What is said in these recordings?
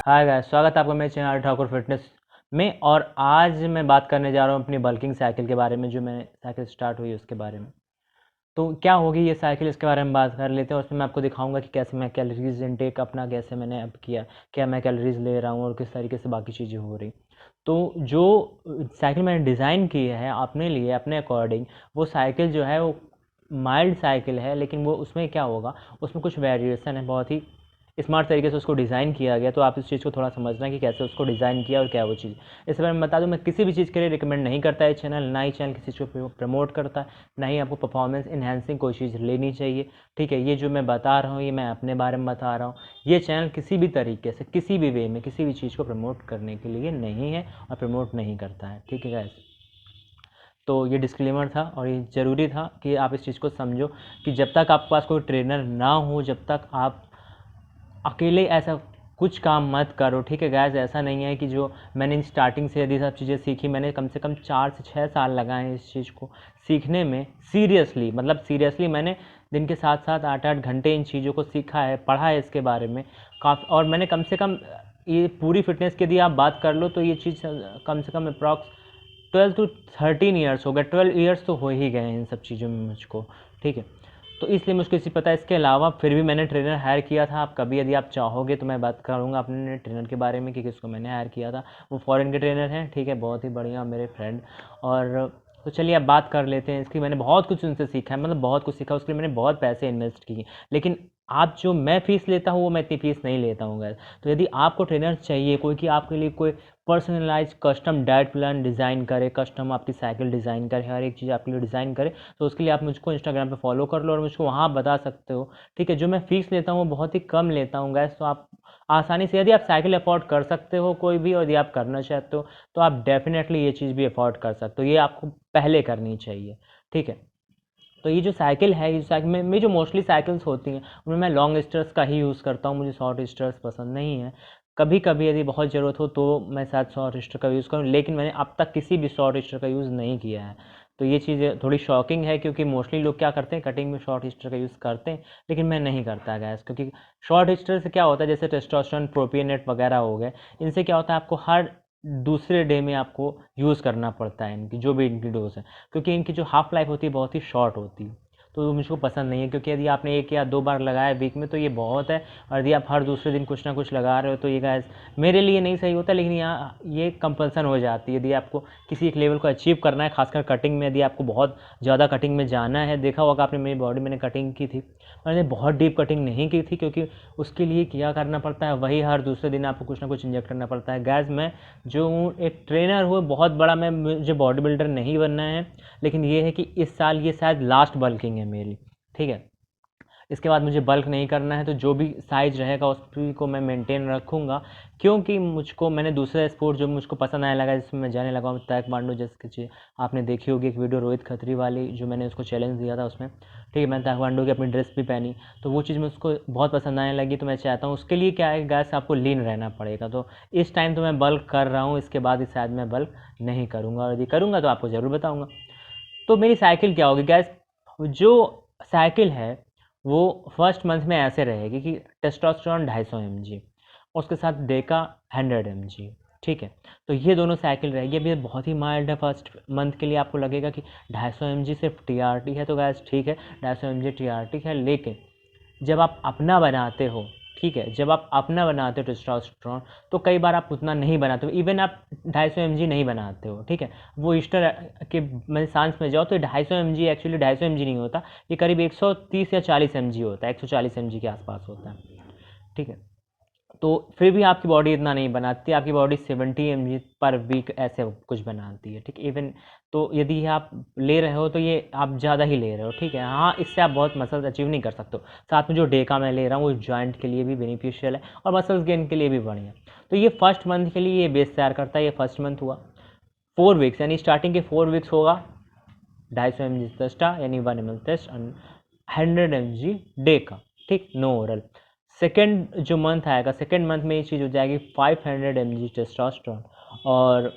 Hi guys, स्वागत है आपका मेरे चैनल ठाकुर फिटनेस में। और आज मैं बात करने जा रहा हूँ अपनी बल्किंग साइकिल के बारे में, जो मैंने साइकिल स्टार्ट हुई उसके बारे में। तो क्या होगी ये साइकिल, इसके बारे में बात कर लेते हैं। उसमें मैं आपको दिखाऊंगा कि कैसे मैं कैलोरीज इनटेक अपना कैसे मैंने अब किया, क्या मैं कैलोरीज ले रहा हूँ और किस तरीके से बाकी चीज़ें हो रही। तो जो साइकिल मैंने डिज़ाइन की है अपने लिए, अपने अकॉर्डिंग, वो साइकिल जो है वो माइल्ड साइकिल है, लेकिन वो उसमें क्या होगा, उसमें कुछ वेरिएशन है। बहुत ही स्मार्ट तरीके से उसको डिज़ाइन किया गया। तो आप इस चीज़ को थोड़ा समझना कि कैसे उसको डिज़ाइन किया और क्या वो चीज़। इस बारे में बता दूं, मैं किसी भी चीज़ के लिए रिकमेंड नहीं करता है चैनल, ना ही चैनल किसी चीज़ को प्रमोट करता है, ना ही आपको परफॉर्मेंस इन्हेंसिंग कोई चीज़ लेनी चाहिए। ठीक है, ये जो मैं बता रहा हूँ ये मैं अपने बारे में बता रहा हूँ। ये चैनल किसी भी तरीके से, किसी भी वे में, किसी भी चीज़ को प्रमोट करने के लिए नहीं है और प्रमोट नहीं करता है। ठीक है गाइस, तो ये डिस्क्लेमर था और ये ज़रूरी था कि आप इस चीज़ को समझो कि जब तक आपके पास कोई ट्रेनर ना हो, जब तक आप अकेले ऐसा कुछ काम मत करो। ठीक है गाइस, ऐसा नहीं है कि जो मैंने स्टार्टिंग से यदि सब चीज़ें सीखी, मैंने कम से कम 4 से 6 साल लगाए हैं इस चीज़ को सीखने में। सीरियसली, मतलब सीरियसली मैंने दिन के 7 7 8 8 घंटे इन चीज़ों को सीखा है, पढ़ा है इसके बारे में काफ़ी। और मैंने कम से कम ये पूरी फिटनेस की यदि आप बात कर लो तो ये चीज़ कम से कम अप्रॉक्स 12 to 13 ईयर्स हो गए। 12 ईयर्स तो हो ही गए हैं इन सब चीज़ों में मुझको। ठीक है, तो इसलिए मुझको इसी पता है। इसके अलावा फिर भी मैंने ट्रेनर हायर किया था। आप कभी यदि आप चाहोगे तो मैं बात करूँगा अपने ट्रेनर के बारे में कि किसको मैंने हायर किया था। वो फॉरेन के ट्रेनर हैं, ठीक है, बहुत ही बढ़िया मेरे फ्रेंड। और तो चलिए अब बात कर लेते हैं इसकी। मैंने बहुत कुछ उनसे सीखा है, मतलब बहुत कुछ सीखा, उसके लिए मैंने बहुत पैसे इन्वेस्ट किए। लेकिन आप जो मैं फ़ीस लेता हूँ वो मैं इतनी फ़ीस नहीं लेता हूँ गाइस। तो यदि आपको ट्रेनर चाहिए कोई, कि आपके लिए कोई personalise custom diet plan design करे, कस्टम आपकी साइकिल डिज़ाइन करे, हर एक चीज़ आपके लिए डिज़ाइन करे, तो उसके लिए आप मुझको इंस्टाग्राम पे फॉलो कर लो और मुझको वहाँ बता सकते हो। ठीक है, जो मैं फ़ीस लेता हूँ वो बहुत ही कम लेता हूँ गैस। तो आप आसानी से, यदि आप साइकिल अफोर्ड कर सकते हो कोई भी, और यदि आप करना चाहते हो तो आप डेफिनेटली ये चीज़ भी अफोर्ड कर सकते हो। ये आपको पहले करनी चाहिए। ठीक है, तो ये जो साइकिल है, ये साइकिल में जो मोस्टली साइकिल्स होती हैं उनमें मैं लॉन्ग स्टर्स का ही यूज़ करता हूँ। मुझे शॉर्ट स्टर्स पसंद नहीं है। कभी कभी यदि बहुत ज़रूरत हो तो मैं शायद शॉर्ट स्टर का यूज़ करूँ, लेकिन मैंने अब तक किसी भी शॉर्ट स्टर का यूज़ नहीं किया है। तो ये चीज़ थोड़ी शॉकिंग है, क्योंकि मोस्टली लोग क्या करते हैं, कटिंग में शॉर्ट स्टर का यूज़ करते हैं, लेकिन मैं नहीं करता गैस। क्योंकि शॉर्ट स्टर से क्या होता है, जैसे टेस्टोस्टेरोन, प्रोपियोनेट वगैरह हो गए, इनसे क्या होता है, आपको हर दूसरे डे में आपको यूज़ करना पड़ता है इनकी, जो भी इनकी डोज है, क्योंकि इनकी जो हाफ लाइफ होती है बहुत ही शॉर्ट होती है। तो मुझको पसंद नहीं है, क्योंकि यदि आपने 1 या 2 बार लगाया वीक में तो ये बहुत है। और यदि आप हर दूसरे दिन कुछ ना कुछ लगा रहे हो तो ये गैस मेरे लिए नहीं सही होता। लेकिन यहाँ ये कंपल्सन हो जाती है, यदि आपको किसी एक लेवल को अचीव करना है, खासकर कटिंग में, यदि आपको बहुत ज़्यादा कटिंग में जाना है। देखा होगा आपने मेरी बॉडी, मैंने कटिंग की थी, मैंने बहुत डीप कटिंग नहीं की थी, क्योंकि उसके लिए क्या करना पड़ता है, वही हर दूसरे दिन आपको कुछ ना कुछ इंजेक्ट करना पड़ता है। गैस मैं जो हूँ एक ट्रेनर हूँ बहुत बड़ा, मैं मुझे बॉडी बिल्डर नहीं बनना है, लेकिन ये है कि इस साल ये शायद लास्ट बल्किंग है मेरी। ठीक है, इसके बाद मुझे बल्क नहीं करना है। तो जो भी साइज रहेगा उसी को मैं मेंटेन रखूँगा, क्योंकि मुझको, मैंने दूसरा स्पोर्ट जो मुझको पसंद आने लगा, जिसमें मैं जाने लगा हूँ, ताइक्वांडो। जैसे कि आपने देखी होगी एक वीडियो रोहित खत्री वाली, जो मैंने उसको चैलेंज दिया था उसमें। ठीक है, मैंने ताइक्वांडो की अपनी ड्रेस भी पहनी, तो वो चीज़ मुझको बहुत पसंद आने लगी। तो मैं चाहता हूँ उसके लिए क्या है गैस, आपको लीन रहना पड़ेगा। तो इस टाइम तो मैं बल्क कर रहा हूँ, इसके बाद शायद मैं बल्क नहीं करूँगा, और यदि करूँगा तो आपको ज़रूर बताऊँगा। तो मेरी साइकिल क्या होगी गैस, जो साइकिल है वो फर्स्ट मंथ में ऐसे रहेगी कि टेस्टोस्टेरोन 250 mg, उसके साथ डेका 100 mg। ठीक है, तो ये दोनों साइकिल रहेगी। अभी ये बहुत ही माइल्ड है। फर्स्ट मंथ के लिए आपको लगेगा कि 250 mg सिर्फ टीआरटी है, तो गैस ठीक है, 250 mg टीआरटी है। लेकिन जब आप अपना बनाते हो, ठीक है, जब आप अपना बनाते हो टेस्टोस्टेरोन, तो कई बार आप उतना नहीं बनाते हो, इवन आप 250 mg नहीं बनाते हो। ठीक है, वो ईस्टर के मैं सांस में जाओ तो 250 mg एक्चुअली 250 mg नहीं होता, ये करीब 130 या 40 mg होता है, 140 mg के आसपास होता है। ठीक है, तो फिर भी आपकी बॉडी इतना नहीं बनाती, आपकी बॉडी 70 mg पर वीक ऐसे कुछ बनाती है। ठीक, इवन तो यदि आप ले रहे हो तो ये आप ज़्यादा ही ले रहे हो। ठीक है, हाँ, इससे आप बहुत मसल्स अचीव नहीं कर सकते हो। साथ में जो डेका मैं ले रहा हूँ वो जॉइंट के लिए भी बेनिफिशियल है और मसल्स गेन के लिए भी बढ़िया। तो ये फर्स्ट मंथ के लिए ये बेस तैयार करता है। ये फर्स्ट मंथ हुआ, 4 वीक्स, यानी स्टार्टिंग के 4 वीक्स होगा 250 mg टेस्टा, यानी 1 ml टेस्ट, 100 mg डे का। ठीक, नो ओरल। सेकेंड जो मंथ आएगा, सेकेंड मंथ में ये चीज़ हो जाएगी 500 mg टेस्टोस्टेरोन और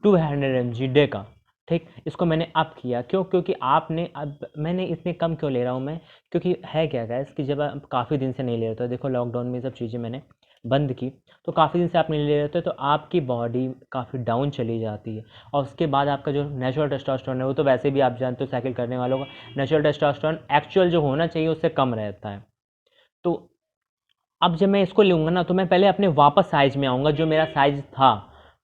200 mg डे का। ठीक, इसको मैंने अप किया, क्यों, क्योंकि आपने, अब मैंने इतने कम क्यों ले रहा हूँ मैं, क्योंकि है क्या गैस कि जब आप काफ़ी दिन से नहीं ले रहे, तो देखो लॉकडाउन में ये सब चीज़ें मैंने बंद की, तो काफ़ी दिन से आप नहीं ले रहे थे, तो आपकी बॉडी काफ़ी डाउन चली जाती है। और उसके बाद आपका जो नेचुरल टेस्टोस्टेरोन है, वो तो वैसे भी आप जानते हो साइकिल करने वालों का नेचुरल टेस्टोस्टेरोन एक्चुअल जो होना चाहिए उससे कम रहता है। तो अब जब मैं इसको लूँगा ना, तो मैं पहले अपने वापस साइज़ में आऊँगा जो मेरा साइज़ था,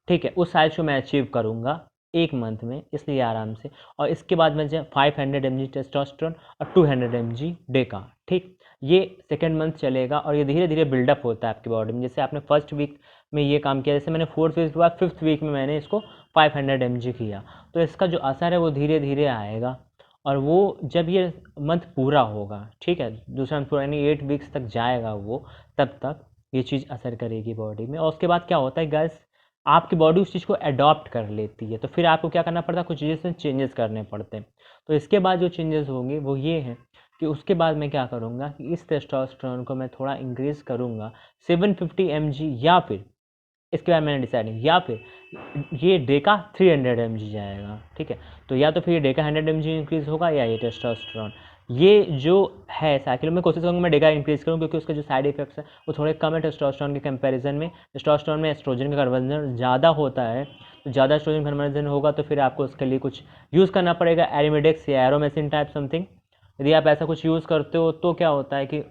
ठीक है, उस साइज़ को मैं अचीव करूँगा 1 मंथ में, इसलिए आराम से। और इसके बाद मैं जो 500 mg टेस्टोस्टेरोन और 200 mg डेका, ठीक, ये सेकंड मंथ चलेगा और ये धीरे-धीरे बिल्डअप होता है आपकी बॉडी में। जैसे आपने फर्स्ट वीक में ये काम किया, जैसे मैंने 4th वीक के बाद 5th वीक में मैंने इसको 500 mg किया, तो इसका जो असर है वो धीरे-धीरे आएगा। और वो जब ये मंथ पूरा होगा, ठीक है, दूसरा मंथ पूरा यानी 8 वीक्स तक जाएगा वो, तब तक ये चीज़ असर करेगी बॉडी में। और उसके बाद क्या होता है गाइस, आपकी बॉडी उस चीज़ को अडॉप्ट कर लेती है, तो फिर आपको क्या करना पड़ता है, कुछ चीज़ें चेंजेस करने पड़ते हैं। तो इसके बाद जो चेंजेस होंगे वो ये हैं कि उसके बाद मैं क्या करूँगा कि इस टेस्टोस्टेरोन को मैं थोड़ा इंक्रीज़ करूँगा 750 mg, या फिर इसके बाद मैंने डिसाइड नहीं, या फिर ये डेका 300 mg जाएगा, ठीक है। तो या तो फिर ये डेका 100 mg इंक्रीज़ होगा, या ये टेस्टोस्टेरोन, ये जो है साइकिल में कोशिश करूँगा मैं डेका इंक्रीज़ करूँ, क्योंकि उसके जो साइड इफेक्ट्स हैं वो थोड़े कम है टेस्टोस्टेरोन के कंपैरिजन में। टेस्टोस्टेरोन में एस्ट्रोजन का कन्वर्जन ज़्यादा होता है, तो ज़्यादा एस्ट्रोजन कन्वर्जन होगा तो फिर आपको उसके लिए कुछ यूज़ करना पड़ेगा, एरिमिडेक्स या एरोमेसिन टाइप समथिंग। यदि आप ऐसा कुछ यूज़ करते हो तो क्या होता है कि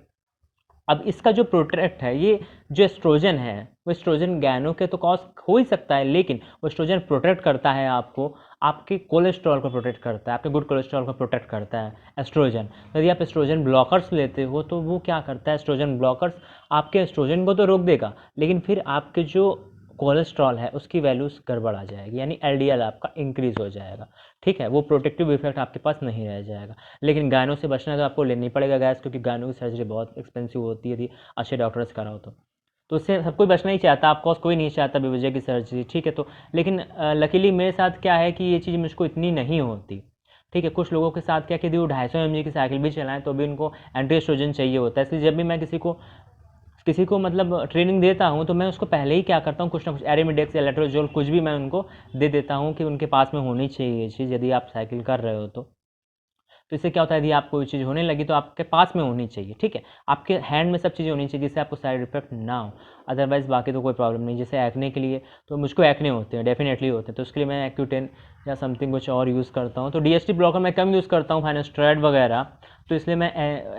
अब इसका जो प्रोटेक्ट है, ये जो एस्ट्रोजन है, वो एस्ट्रोजन गैनो के तो कॉज हो ही सकता है, लेकिन वो एस्ट्रोजन प्रोटेक्ट करता है आपको, आपके कोलेस्ट्रॉल को प्रोटेक्ट करता है, आपके गुड कोलेस्ट्रॉल को प्रोटेक्ट करता है एस्ट्रोजन। यदि आप एस्ट्रोजन ब्लॉकर्स लेते हो तो वो क्या करता है, एस्ट्रोजन ब्लॉकर्स आपके एस्ट्रोजन को तो रोक देगा, लेकिन फिर आपके जो कोलेस्ट्रॉल है उसकी वैल्यूज गड़बड़ आ जाएगी, यानी एलडीएल आपका इंक्रीज़ हो जाएगा, ठीक है, वो प्रोटेक्टिव इफेक्ट आपके पास नहीं रह जाएगा। लेकिन गायनो से बचना है तो आपको लेनी पड़ेगा गैस, क्योंकि गायनो की सर्जरी बहुत एक्सपेंसिव होती है यदि अच्छे डॉक्टर से कराओ तो उससे सब कोई बचना ही चाहता, ऑफकोर्स कोई नहीं चाहता बेवजह की सर्जरी, ठीक है। तो लेकिन लकीली मेरे साथ क्या है कि ये चीज़ मुझको इतनी नहीं होती, ठीक है। कुछ लोगों के साथ क्या कि वो 250 mg की साइकिल भी चलाएं तो भी उनको एंटी एस्ट्रोजन चाहिए होता है, इसलिए जब भी मैं किसी को मतलब ट्रेनिंग देता हूँ तो मैं उसको पहले ही क्या करता हूँ, कुछ ना कुछ एरिमिडेक्स या लेट्रोजोल कुछ भी मैं उनको दे देता हूँ कि उनके पास में होनी चाहिए ये चीज़, यदि आप साइकिल कर रहे हो तो इससे क्या होता है, यदि आपको कोई चीज़ होने लगी तो आपके पास में होनी चाहिए, ठीक है, आपके हैंड में सब चीज़ें होनी चाहिए जिससे आपको साइड इफेक्ट ना हो। अदरवाइज़ बाकी तो कोई प्रॉब्लम नहीं। जैसे एक्ने के लिए तो मुझको एक्ने होते हैं, डेफिनेटली होते हैं, तो उसके लिए मैं एक्यूटेन या समथिंग कुछ और यूज़ करता हूँ। तो डीएसटी ब्लॉकर मैं कम यूज़ करता हूँ, फाइनेस्ट्रेड वगैरह, तो इसलिए मैं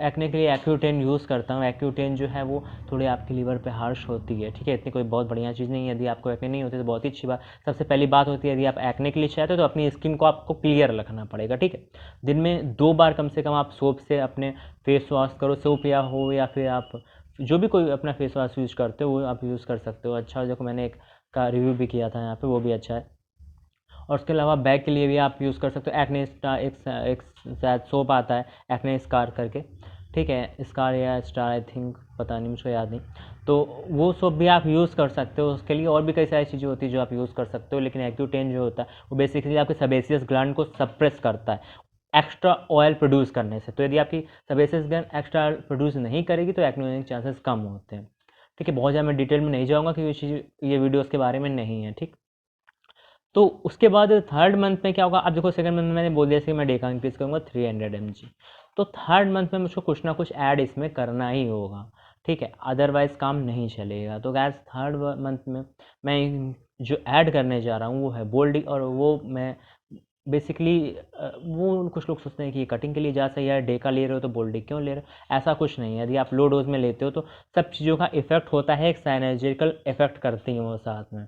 एक्ने के लिए एक्यूटेन यूज़ करता हूँ। एक्यूटेन जो है वो थोड़ी आपके लीवर पे हार्श होती है, ठीक है, इतनी कोई बहुत बढ़िया चीज़ नहीं है। यदि आपको एक्ने नहीं होती तो बहुत ही अच्छी बात। सबसे पहली बात होती है, यदि आप एक्ने के लिए चाहते हो तो अपनी स्किन को आपको क्लियर रखना पड़ेगा, ठीक है। दिन में 2 बार कम से कम आप सोप से अपने फेस वॉश करो, सोप या हो या फिर आप जो भी कोई अपना फेस वॉश यूज़ करते हो वो आप यूज़ कर सकते हो। अच्छा, देखो मैंने एक का रिव्यू भी किया था यहाँ पे, वो भी अच्छा है। और उसके अलावा बैक के लिए भी आप यूज़ कर सकते हो, एक्ने स्टार एक शायद सोप आता है एक्ने स्कार करके, ठीक है, स्कार या स्टार आई थिंक, पता नहीं, मुझको याद नहीं। तो वो सोप भी आप यूज़ कर सकते हो उसके लिए। और भी कई सारी चीज़ें होती है जो आप यूज़ कर सकते हो, लेकिन एक्यूटेन जो होता है वो बेसिकली आपके सेबेसियस ग्लैंड को सप्रेस करता है एक्स्ट्रा ऑयल प्रोड्यूस करने से। तो यदि आपकी sebaceous gland extra oil produce नहीं करेगी तो एक्ने होने के चांसेस कम होते हैं, ठीक है। बहुत ज़्यादा मैं डिटेल में नहीं जाऊँगा क्योंकि ये वीडियो उसके बारे में नहीं है, ठीक। तो उसके बाद थर्ड मंथ में क्या होगा, अब देखो सेकंड मंथ में मैंने बोल दिया कि मैं डेका इंक्रीज करूँगा 300 mg, तो थर्ड मंथ में मुझको कुछ ना कुछ ऐड इसमें करना ही होगा, ठीक है, अदरवाइज़ काम नहीं चलेगा। तो गैस थर्ड मंथ में मैं जो ऐड करने जा रहा हूँ वो है बोल्डी, और वो मैं बेसिकली वो कुछ लोग सोचते हैं कि ये कटिंग के लिए जा सही है, डेका ले रहे हो तो बोल्डी क्यों ले रहे हो, ऐसा कुछ नहीं है। यदि आप लो डोज में लेते हो तो सब चीज़ों का इफेक्ट होता है, एक साइनर्जिकल इफेक्ट करती हैं वो साथ में,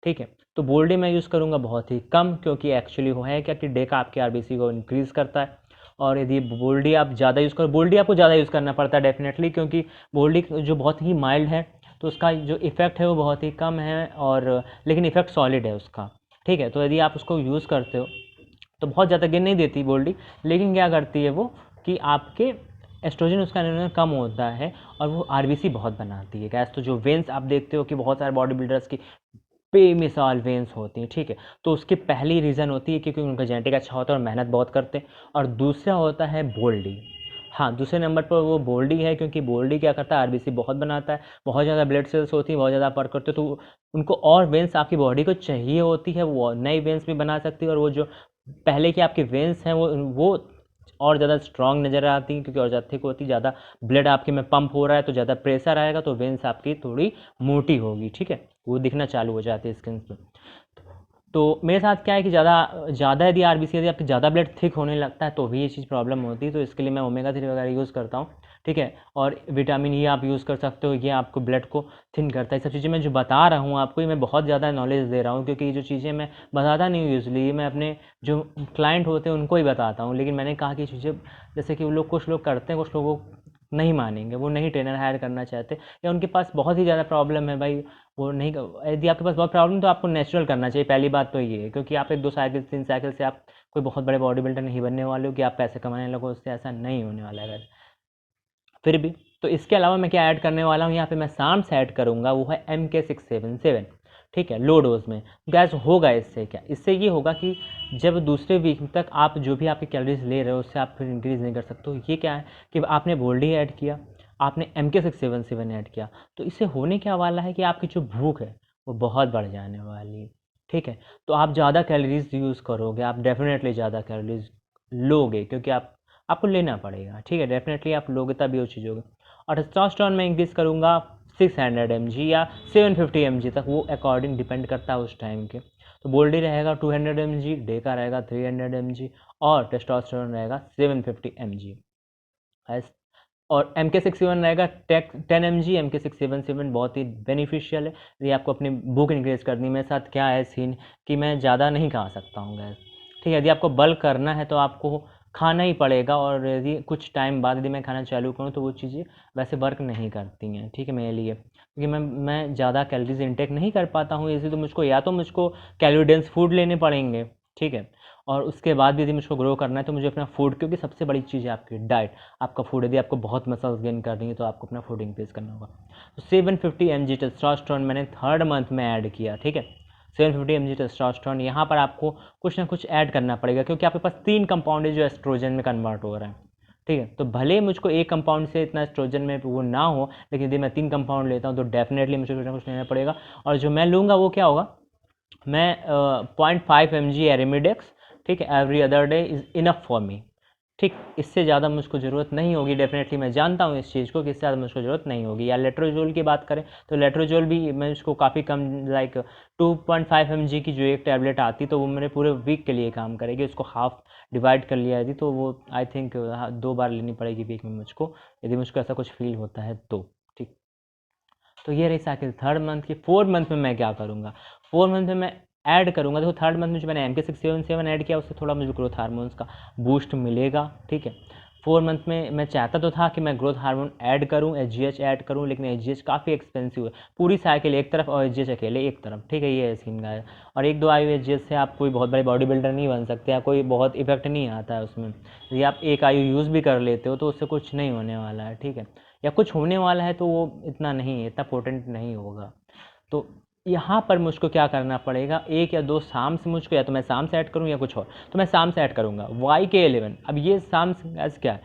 ठीक है। तो बोल्डी मैं यूज़ करूँगा बहुत ही कम, क्योंकि एक्चुअली वो है क्या कि डेका आपके आरबीसी को इंक्रीज़ करता है। और यदि बोल्डी आप ज़्यादा यूज़ करो, बोल्डी आपको ज़्यादा यूज़ करना पड़ता है डेफिनेटली, क्योंकि बोल्डी जो बहुत ही माइल्ड है तो उसका जो इफ़ेक्ट है वो बहुत ही कम है, और लेकिन इफ़ेक्ट सॉलिड है उसका, ठीक है। तो यदि आप उसको यूज़ करते हो तो बहुत ज़्यादा गेन नहीं देती बोल्डी, लेकिन क्या करती है वो कि आपके एस्ट्रोजन उसका लेवल कम होता है और वो आरबीसी बहुत बनाती है गैस। तो जो वेन्स आप देखते हो कि बहुत सारे बॉडी बिल्डर्स की बेमिसाल वेन्स होती हैं, ठीक है, तो उसकी पहली रीज़न होती है क्योंकि उनका जेनेटिक अच्छा होता है और मेहनत बहुत करते हैं। और दूसरा होता है बोल्डी, हाँ, दूसरे नंबर पर वो बोल्डी है, क्योंकि बोल्डी क्या करता है, आरबीसी बहुत बनाता है, बहुत ज़्यादा ब्लड सेल्स होती हैं, बहुत ज़्यादा पर करते हो, तो उनको और वेन्स आपकी बॉडी को चाहिए होती है, वो नई वेन्स भी बना सकती है, और वो जो पहले की आपकी वेन्स हैं वो और ज़्यादा स्ट्रॉन्ग नज़र आती हैं, क्योंकि और ज़्यादा थिक होती, ज़्यादा ब्लड आपके में पंप हो रहा है तो ज़्यादा प्रेशर आएगा तो वेंस आपकी थोड़ी मोटी होगी, ठीक है, वो दिखना चालू हो जाती है स्किन पे। तो मेरे साथ क्या है कि ज़्यादा यदि आरबीसी यदि आपकी ज़्यादा ब्लड थिक होने लगता है तो भी ये चीज़ प्रॉब्लम होती है, तो इसके लिए मैं ओमेगा 3 वगैरह यूज़ करता हूँ, ठीक है। और विटामिन ई आप यूज़ कर सकते हो, ये आपको ब्लड को थिन करता है। ये सब चीज़ें मैं जो बता रहा हूँ आपको, ये मैं बहुत ज़्यादा नॉलेज दे रहा हूँ, क्योंकि ये जो चीज़ें मैं बताता नहीं हूँ यूजली, मैं अपने जो क्लाइंट होते हैं उनको ही बताता हूँ। लेकिन मैंने कहा कि चीज़ें जैसे कि वो लोग, कुछ लोग करते हैं, कुछ लोगों नहीं मानेंगे, वो नहीं ट्रेनर हायर करना चाहते, या उनके पास बहुत ही ज़्यादा प्रॉब्लम है भाई, वो नहीं। यदि आपके पास बहुत प्रॉब्लम तो आपको नेचुरल करना चाहिए, पहली बात तो ये है, क्योंकि आप 1-2 साइकिल 3 साइकिल से आप कोई बहुत बड़े बॉडी बिल्डर नहीं बनने वाले हो कि आप पैसे कमाने लगो, उससे ऐसा नहीं होने वाला है। फिर भी तो इसके अलावा मैं क्या ऐड करने वाला हूँ यहाँ पे, मैं साम्स ऐड करूँगा, वो है MK677, ठीक है, लो डोज में। गैस होगा इससे क्या, इससे ये होगा कि जब दूसरे वीक तक आप जो भी आपकी कैलोरीज ले रहे हो उससे आप फिर इंक्रीज़ नहीं कर सकते हो। ये क्या है कि आपने बोल्डी ऐड किया, आपने MK677 ऐड किया, तो इससे होने क्या वाला है कि आपकी जो भूख है वो बहुत बढ़ जाने वाली है, ठीक है। तो आप ज़्यादा कैलोरीज यूज़ करोगे, आप डेफिनेटली ज़्यादा कैलोरीज लोगे, क्योंकि आपको लेना पड़ेगा, ठीक है, डेफिनेटली आप लोगे तभी वो चीज़ होगी। और टेस्टोस्टेरोन मैं इंक्रीज़ करूँगा 600 mg या 750 mg तक, वो अकॉर्डिंग डिपेंड करता है उस टाइम के। तो बोल्डी रहेगा 200 mg, डे का रहेगा 300 mg, और टेस्टोस्टेरोन रहेगा 750 mg। और MK677 रहेगा 10 mg। MK677 बहुत ही बेनिफिशियल है यदि आपको अपनी भूख इंक्रीज करनी है। मेरे साथ क्या है सीन कि मैं ज़्यादा नहीं खा सकता हूँ गैस, ठीक है। यदि आपको बल्क करना है तो आपको खाना ही पड़ेगा, और यदि कुछ टाइम बाद यदि मैं खाना चालू करूँ तो वो चीज़ें वैसे वर्क नहीं करती हैं, ठीक है, मेरे लिए, क्योंकि मैं ज़्यादा कैलोरीज इंटेक नहीं कर पाता हूँ, इसलिए तो मुझको कैलोरी डेंस फूड लेने पड़ेंगे, ठीक है। और उसके बाद भी यदि मुझको ग्रो करना है तो मुझे अपना फूड, क्योंकि सबसे बड़ी चीज़ है आपकी डाइट, आपका फूड। यदि आपको बहुत मसल्स गेन करनी है तो आपको अपना फूड इंक्रीज करना होगा। तो 750 mg टेस्टोस्टेरोन मैंने थर्ड मंथ में ऐड किया, ठीक है। 750 mg टेस्टोस्टेरोन, यहाँ पर आपको कुछ ना कुछ ऐड करना पड़ेगा, क्योंकि आपके पास 3 कंपाउंड है जो एस्ट्रोजन में कन्वर्ट हो रहा है, ठीक है। तो भले मुझको एक कंपाउंड से इतना एस्ट्रोजन में वो ना हो, लेकिन यदि मैं 3 कंपाउंड लेता हूँ तो डेफिनेटली मुझे कुछ ना कुछ लेना पड़ेगा। और जो मैं लूँगा वो क्या होगा, मैं 0.5 mg एरिमिडेक्स, ठीक है, every other day is enough for me, ठीक। इससे ज़्यादा मुझको ज़रूरत नहीं होगी, डेफिनेटली मैं जानता हूँ इस चीज़ को कि इससे ज़्यादा मुझको ज़रूरत नहीं होगी। या लेट्रोजोल की बात करें तो लेट्रोजोल भी मैं इसको काफ़ी कम, लाइक 2.5 mg की जो एक टैबलेट आती तो वो मेरे पूरे वीक के लिए काम करेगी। उसको हाफ डिवाइड कर लिया यदि तो वो आई थिंक 2 बार लेनी पड़ेगी वीक में मुझको, यदि मुझको ऐसा कुछ फील होता है तो, ठीक। तो ये रही साइकिल थर्ड मंथ की। फोर्थ मंथ में मैं क्या करूँगा, फोर्थ मंथ में मैं ऐड करूँगा, देखो थर्ड मंथ में जो मैंने MK677 ऐड किया उससे थोड़ा मुझे ग्रोथ हार्मोन्स का बूस्ट मिलेगा, ठीक है। फोर्थ मंथ में मैं चाहता तो था कि मैं ग्रोथ हार्मोन ऐड करूँ, HGH ऐड करूँ, लेकिन HGH काफ़ी एक्सपेंसिव है, पूरी साइकिल एक तरफ और HGH अकेले एक तरफ, ठीक है, ये है सीन गाइस। और 1-2 आयु HGH से आप कोई बहुत बड़े बॉडी बिल्डर नहीं बन सकते, या कोई बहुत इफेक्ट नहीं आता है उसमें। यदि आप एक आयु यूज़ भी कर लेते हो तो उससे कुछ नहीं होने वाला है, ठीक है, या कुछ होने वाला है तो वो इतना नहीं है, इतना पोटेंट नहीं होगा। तो यहाँ पर मुझको क्या करना पड़ेगा, 1 या 2 साम्स मुझको, या तो मैं साम्स ऐड करूँ या कुछ और, तो मैं साम्स ऐड करूँगा YK11। अब ये साम्स ऐसा क्या है,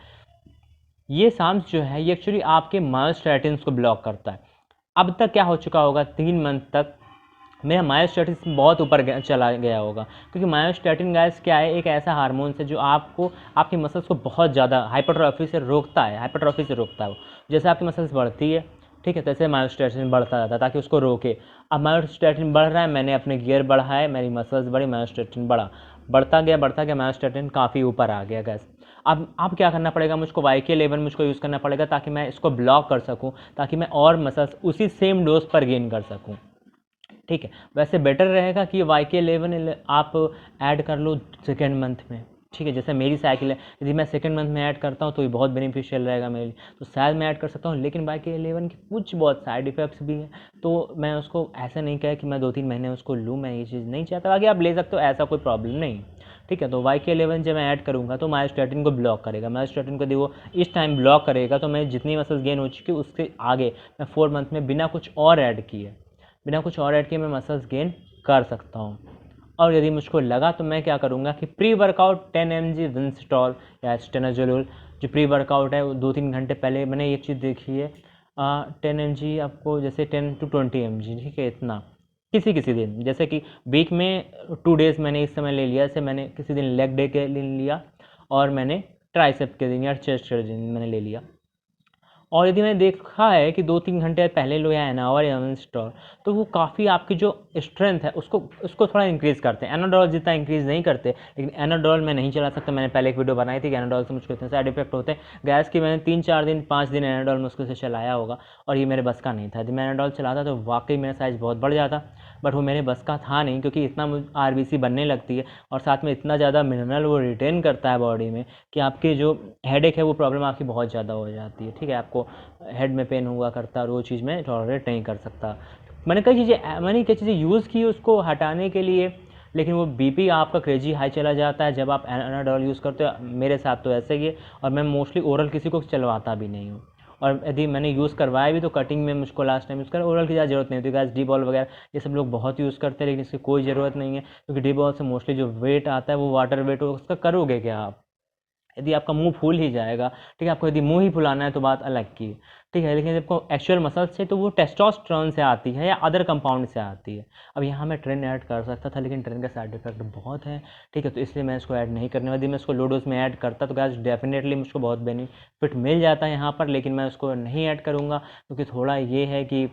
ये साम्स जो है ये एक्चुअली आपके मायोस्टैटिन्स को ब्लॉक करता है। अब तक क्या हो चुका होगा, 3 मंथ तक मेरा मायोस्टैटिन बहुत ऊपर चला गया होगा, क्योंकि मायोस्टैटिन गैस क्या है, एक ऐसा हार्मोन है जो आपको आपकी मसल्स को बहुत ज़्यादा हाइपरट्रॉफी से रोकता है, हाइपरट्रॉफी से रोकता है वो। जैसे आपकी मसल्स बढ़ती है, ठीक है, तैसे मायोस्टैटिन बढ़ता जाता है ताकि उसको रोके। अब मायोस्टैटिन बढ़ रहा है, मैंने अपने गियर बढ़ाए, मेरी मसल्स बढ़ी, मायोस्टैटिन बढ़ता गया मायोस्टैटिन काफ़ी ऊपर आ गया गैस। अब क्या करना पड़ेगा मुझको, YK11 मुझको यूज़ करना पड़ेगा ताकि मैं इसको ब्लॉक कर सकूँ, ताकि मैं और मसल्स उसी सेम डोज पर गेन कर सकूँ, ठीक है। वैसे बेटर रहेगा कि YK11 आप ऐड कर लो सेकेंड मंथ में, ठीक है। जैसे मेरी साइकिल है, यदि मैं सेकेंड मंथ में ऐड करता हूँ तो ये बहुत बेनिफिशियल रहेगा मेरे लिए, तो शायद मैं ऐड कर सकता हूँ। लेकिन YK11 के कुछ बहुत साइड इफ़ेक्ट्स भी हैं, तो मैं उसको ऐसा नहीं कहा कि मैं 2-3 महीने उसको लूँ, मैं ये चीज़ नहीं चाहता। बाकी आप ले सकते हो, ऐसा कोई प्रॉब्लम नहीं, ठीक है। तो YK11 जब मैं ऐड करूँगा तो मायोस्टैटिन को ब्लॉक करेगा, मायोस्टैटिन को वो इस टाइम ब्लॉक करेगा, तो मैं जितनी मसल्स गेन हो चुकी उसके आगे मैं 4 मंथ में बिना कुछ और ऐड किए मैं मसल्स गेन कर सकता हूँ। और यदि मुझको लगा तो मैं क्या करूँगा कि प्री वर्कआउट 10 mg विंस्टॉल या स्टेनाजोलोल, जो प्री वर्कआउट है वो 2-3 घंटे पहले मैंने ये चीज़ देखी है, 10 mg आपको, जैसे 10 to 20 mg, ठीक है, इतना किसी किसी दिन, जैसे कि वीक में 2 डेज़ मैंने इस समय ले लिया, जैसे मैंने किसी दिन लेग डे के लिए लिया और मैंने ट्राइसेप के दिन या चेस्ट के दिन मैंने ले लिया। और यदि मैंने देखा है कि 2-3 घंटे पहले लो या एनावर या एनास्टोल, तो वो काफ़ी आपकी जो स्ट्रेंथ है उसको थोड़ा इंक्रीज़ करते हैं। एनाडोल जितना इंक्रीज़ नहीं करते, लेकिन एनाडोल मैं नहीं चला सकता। मैंने पहले एक वीडियो बनाई थी कि एनाडोल से मुझको इतने साइड इफेक्ट होते हैं गैस की। मैंने 3-4 दिन 5 दिन एनाडोल मुश्किल से चलाया होगा और ये मेरे बस का नहीं था। यदि मैं एनाडोल चलाता तो वाकई मेरा साइज़ बहुत बढ़ जाता, बट वो मेरे बस का था नहीं, क्योंकि इतना RBC बनने लगती है और साथ में इतना ज़्यादा मिनरल वो रिटेन करता है बॉडी में कि आपकी जो हेडेक है वो प्रॉब्लम आपकी बहुत ज़्यादा हो जाती है। ठीक है, आपको हेड में पेन हुआ करता है और वो चीज़ मैं टॉलरेट नहीं कर सकता। मैंने कई चीज़ें यूज़ की उसको हटाने के लिए, लेकिन वो बीपी आपका क्रेजी हाई चला जाता है जब आप एनाडोल यूज़ करते हो। मेरे साथ तो ऐसे ही है, और मैं मोस्टली ओरल किसी को चलवाता भी नहीं हूँ। और यदि मैंने यूज़ करवाया भी तो कटिंग में मुझको लास्ट टाइम यूज़ कर, ओरल की ज़्यादा ज़रूरत नहीं होती। गैस डी बॉल वगैरह ये सब लोग बहुत यूज़ करते हैं, लेकिन इसकी कोई ज़रूरत नहीं है, क्योंकि डी बॉल से मोस्टली जो वेट आता है वो वाटर वेट हो, उसका करोगे क्या आप? यदि आपका मुंह फूल ही जाएगा, ठीक है, आपको यदि मुंह ही फुलाना है तो बात अलग की, ठीक है, लेकिन आपको एक्चुअल मसल्स से तो वो टेस्टोस्टेरोन से आती है या अदर कंपाउंड से आती है। अब यहाँ मैं ट्रेन ऐड कर सकता था, लेकिन ट्रेन का साइड इफेक्ट बहुत है, ठीक है, तो इसलिए मैं इसको ऐड नहीं करने वाला। यदि मैं इसको लो डोज में ऐड करता तो गाइस डेफिनेटली मुझको बहुत बेनिफिट मिल जाता है यहाँ पर, लेकिन मैं उसको नहीं ऐड करूँगा, क्योंकि थोड़ा ये है कि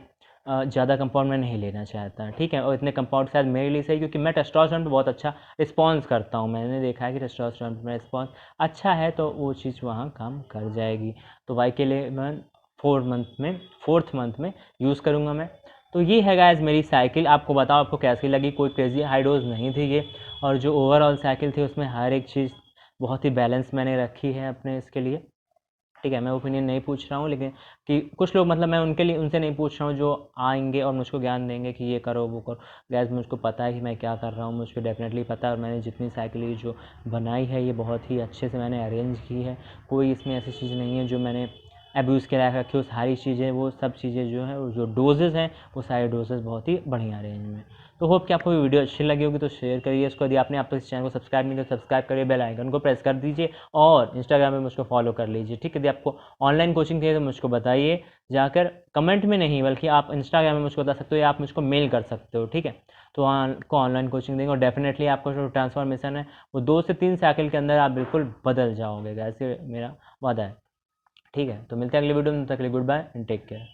ज़्यादा कंपाउंड मैं नहीं लेना चाहता, ठीक है। और इतने कंपाउंड शायद मेरे लिए सही, क्योंकि मैं टेस्टोस्टेरोन पे बहुत अच्छा रिस्पॉन्स करता हूँ। मैंने देखा है कि टेस्टोस्टेरोन पे मेरा रिस्पॉन्स अच्छा है, तो वो चीज़ वहाँ काम कर जाएगी। तो वाई के लिए मैं 4th मंथ में यूज़ करूँगा मैं। तो ये है गाइस मेरी साइकिल। आपको बताओ आपको कैसी लगी? कोई क्रेजी हाई डोज नहीं थी ये, और जो ओवरऑल साइकिल थी उसमें हर एक चीज़ बहुत ही बैलेंस मैंने रखी है अपने इसके लिए, ठीक है। मैं ओपिनियन नहीं पूछ रहा हूँ, लेकिन कि कुछ लोग, मतलब मैं उनके लिए उनसे नहीं पूछ रहा हूँ जो आएंगे और मुझको ज्ञान देंगे कि ये करो वो करो। गैस मुझको पता है कि मैं क्या कर रहा हूँ, मुझको डेफिनेटली पता है, और मैंने जितनी साइकिल ये जो बनाई है ये बहुत ही अच्छे से मैंने अरेंज की है। कोई इसमें ऐसी चीज़ नहीं है जो मैंने अब्यूज़ के लायक रखी। वो सारी चीज़ें, वो सब चीज़ें जो हैं, वो जो डोजेज़ हैं, वो सारे डोजेज़ बहुत ही बढ़िया रेंज में। तो होप कि आपको वीडियो अच्छी लगी होगी, तो शेयर करिए इसको। यदि आपने आप इस चैनल को सब्सक्राइब नहीं किया तो सब्सक्राइब करिए, बेल आइकन को प्रेस कर दीजिए, और इंस्टाग्राम में मुझको फॉलो कर लीजिए, ठीक है। यदि आपको ऑनलाइन कोचिंग चाहिए तो मुझको बताइए जाकर, कमेंट में नहीं बल्कि आप इंस्टाग्राम में मुझको बता सकते हो, या आप मुझको मेल कर सकते हो, ठीक है। तो आपको ऑनलाइन कोचिंग देंगे, और डेफिनेटली आपका जो ट्रांसफॉर्मेशन है वो 2 से 3 साइकिल के अंदर आप बिल्कुल बदल जाओगे, ऐसे मेरा वादा है, ठीक है। तो मिलते हैं अगले वीडियो में, तब तक के लिए goodbye and take care.